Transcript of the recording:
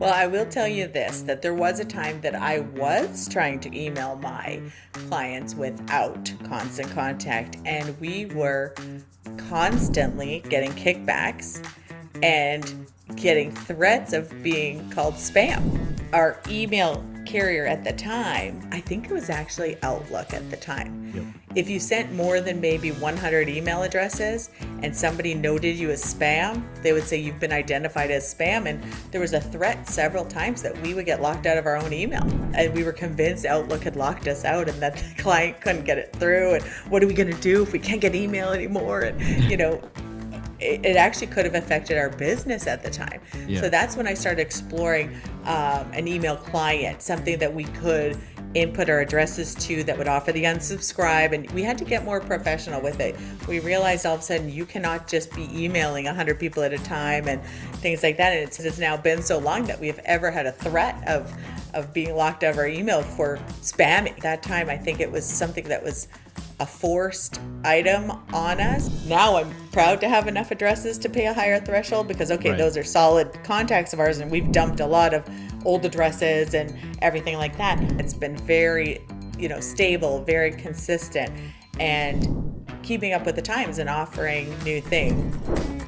Well, I will tell you this, that there was a time that I was trying to email my clients without constant contact, and we were constantly getting kickbacks and getting threats of being called spam. Our email carrier at the time, I think it was actually Outlook at the time. Yep. If you sent more than maybe 100 email addresses and somebody noted you as spam, they would say you've been identified as spam. And there was a threat several times that we would get locked out of our own email. And we were convinced Outlook had locked us out and that the client couldn't get it through. And what are we going to do if we can't get email anymore? And, it actually could have affected our business at the time. Yeah. So that's when I started exploring an email client, something that we could input our addresses to that would offer the unsubscribe. And we had to get more professional with it. We realized all of a sudden you cannot just be emailing 100 people at a time and things like that. And it's now been so long that we have ever had a threat of being locked out of our email for spamming. That time, I think it was something that was a forced item on us. Now I'm proud to have enough addresses to pay a higher threshold because, Right. those are solid contacts of ours and we've dumped a lot of old addresses and everything like that. It's been very, stable, very consistent and keeping up with the times and offering new things.